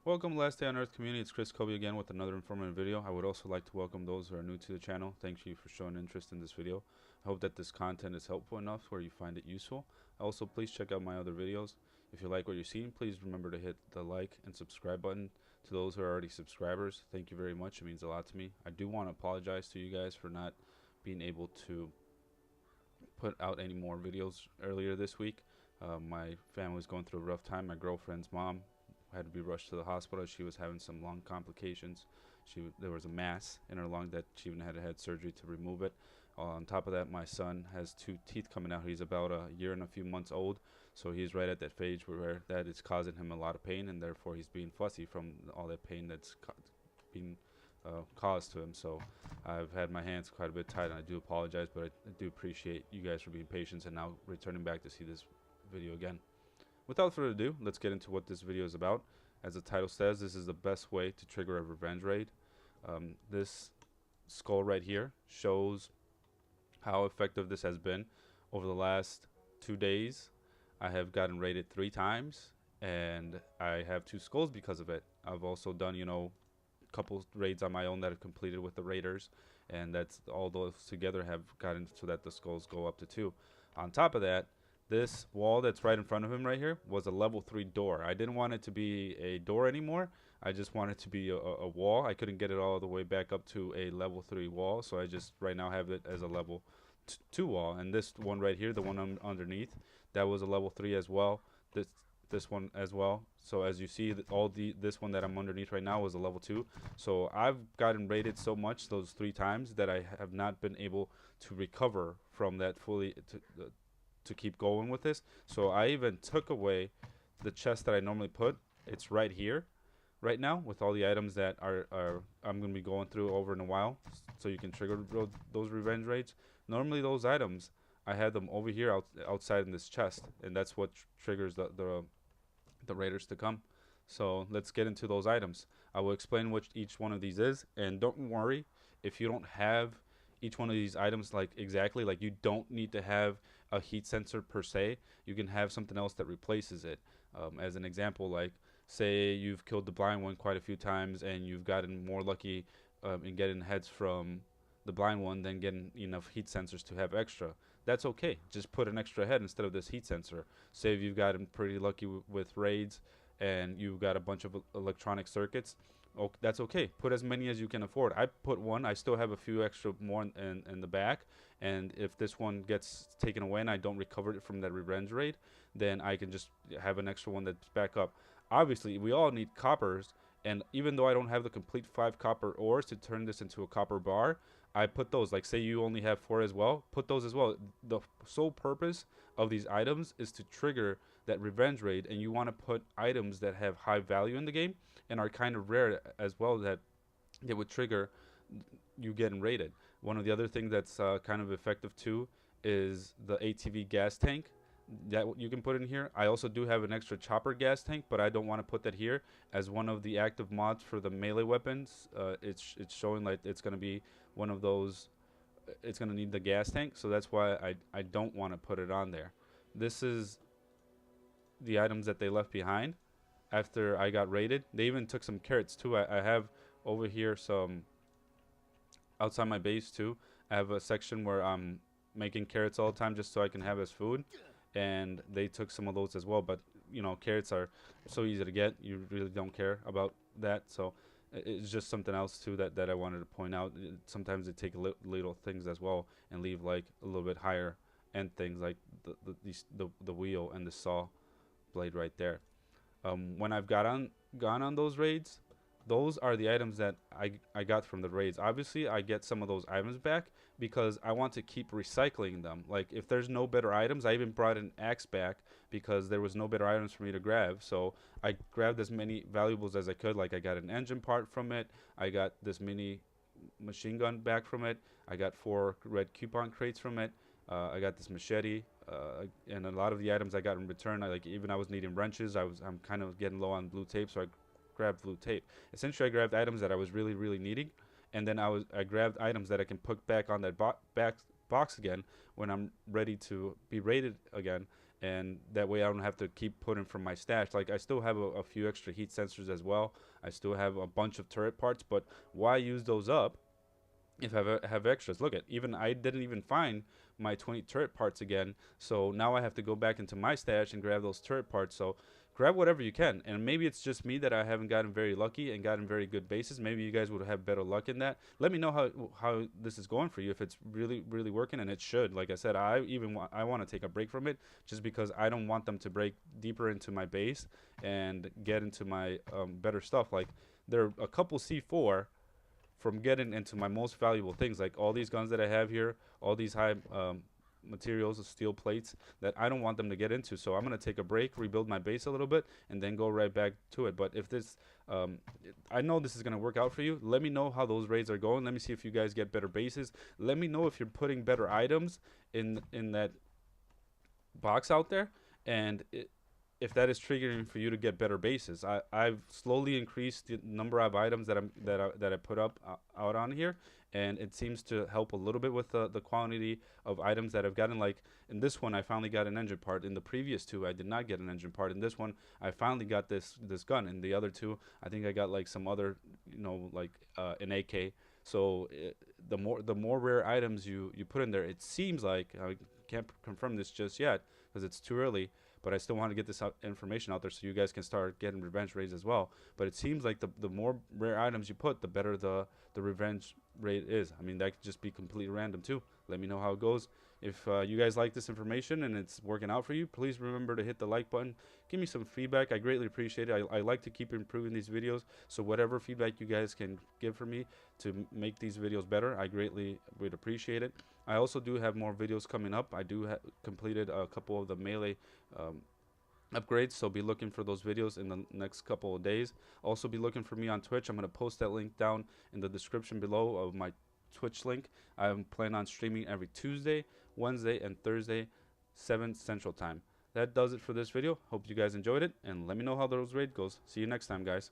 Welcome Last Day on Earth community. It's Chris Kobe again with another informative video. I would also like to welcome those who are new to the channel. Thank you for showing interest in this video. I hope that this content is helpful enough where you find it useful. Also, please check out my other videos. If you like what you're seeing, please remember to hit the like and subscribe button. To those who are already subscribers, thank you very much. It means a lot to me. I do want to apologize to you guys for not being able to put out any more videos earlier this week. My family was going through a rough time. My girlfriend's mom had to be rushed to the hospital. She was having some lung complications. There was a mass in her lung that she even had to have surgery to remove it. On top of that, my son has two teeth coming out. He's about a year and a few months old, so he's right at that phase where that is causing him a lot of pain, and therefore he's being fussy from all that pain that's being caused to him. So I've had my hands quite a bit tied, and I do apologize, but I do appreciate you guys for being patient and now returning back to see this video again. Without further ado, let's get into what this video is about. As the title says, this is the best way to trigger a revenge raid. This skull right here shows how effective this has been. Over the last 2 days, I have gotten raided 3 times, and I have 2 skulls because of it. I've also done, couple raids on my own that have completed with the raiders, and that's all those together have gotten so that the skulls go up to 2. On top of that, this wall that's right in front of him right here was a level 3 door. I didn't want it to be a door anymore. I just wanted it to be a wall. I couldn't get it all the way back up to a level 3 wall, so I just right now have it as a level 2 wall. And this one right here, the one underneath, that was a level 3 as well. This one as well. So as you see, this one that I'm underneath right now was a level 2. So I've gotten raided so much those 3 times that I have not been able to recover from that fully to keep going with this. So I even took away the chest that I normally put. It's right here right now with all the items that are I'm going to be going through over in a while, so you can trigger those revenge raids. Normally those items, I had them over here outside in this chest, and that's what triggers the raiders to come. So let's get into those items. I will explain what each one of these is, and don't worry if you don't have each one of these items like exactly, like you don't need to have a heat sensor per se. You can have something else that replaces it. As an example, like say you've killed the blind one quite a few times and you've gotten more lucky in getting heads from the blind one than getting enough heat sensors to have extra. That's okay. Just put an extra head instead of this heat sensor. Say if you've gotten pretty lucky with raids and you've got a bunch of electronic circuits, that's okay. Put as many as you can afford. I put one. I still have a few extra more in the back. And if this one gets taken away and I don't recover it from that revenge raid, then I can just have an extra one that's back up. Obviously, we all need coppers. And even though I don't have the complete 5 copper ores to turn this into a copper bar, I put those. Like say you only have 4 as well, put those as well. The sole purpose of these items is to trigger that revenge raid, and you want to put items that have high value in the game and are kind of rare as well, that they would trigger you getting raided. One of the other things that's kind of effective too is the ATV gas tank that you can put in here. I also do have an extra chopper gas tank, but I don't want to put that here as one of the active mods for the melee weapons. It's showing like it's going to be one of those. It's going to need the gas tank, so that's why I don't want to put it on there. This is the items that they left behind after I got raided. They even took some carrots too. I have over here some outside my base too. I have a section where I'm making carrots all the time just so I can have as food, and they took some of those as well. But carrots are so easy to get. You really don't care about that. So it's just something else too that I wanted to point out. Sometimes they take little things as well and leave like a little bit higher end things like the wheel and the saw blade right there. When I've gone on those raids, those are the items that I got from the raids. Obviously, I get some of those items back because I want to keep recycling them. Like if there's no better items, I even brought an axe back because there was no better items for me to grab. So I grabbed as many valuables as I could. Like I got an engine part from it. I got this mini machine gun back from it. I got 4 red coupon crates from it. I got this machete, and a lot of the items I got in return. I was needing wrenches. I'm kind of getting low on blue tape, so I grabbed blue tape. Essentially, I grabbed items that I was really needing, and then I grabbed items that I can put back on that back box again when I'm ready to be raided again. and that way I don't have to keep putting from my stash. Like I still have a few extra heat sensors as well. I still have a bunch of turret parts, but why use those up if I have extras? Look at, even I didn't even find my 20 turret parts again, so now I have to go back into my stash and grab those turret parts. So grab whatever you can, and maybe it's just me that I haven't gotten very lucky and gotten very good bases. Maybe you guys would have better luck in that. Let me know how this is going for you, if it's really working, and it should. Like I said, I want to take a break from it just because I don't want them to break deeper into my base and get into my better stuff. Like there are a couple C4 from getting into my most valuable things, like all these guns that I have here, all these high materials of steel plates that I don't want them to get into. So I'm going to take a break, rebuild my base a little bit, and then go right back to it. But if this, I know this is going to work out for you. Let me know how those raids are going. Let me see if you guys get better bases. Let me know if you're putting better items in that box out there, and if that is triggering for you to get better bases. I've slowly increased the number of items that I put up out on here, and it seems to help a little bit with the quantity of items that I've gotten. Like in this one, I finally got an engine part. In the previous two, I did not get an engine part. In this one, I finally got this gun. In the other two, I think I got like some other, like an AK. So the more rare items you put in there, it seems like, I can't confirm this just yet because it's too early, but I still want to get this information out there so you guys can start getting revenge raids as well. But it seems like the more rare items you put, the better the revenge raid is. I mean, that could just be completely random too. Let me know how it goes. If you guys like this information and it's working out for you, please remember to hit the like button. Give me some feedback. I greatly appreciate it. I like to keep improving these videos, so whatever feedback you guys can give for me to make these videos better, I greatly would appreciate it. I also do have more videos coming up. I do completed a couple of the melee upgrades, so be looking for those videos in the next couple of days. Also be looking for me on Twitch. I'm going to post that link down in the description below of my Twitch link. I'm planning on streaming every Tuesday, Wednesday, and Thursday, 7 Central Time. That does it for this video. Hope you guys enjoyed it, and let me know how those raid goes. See you next time, guys.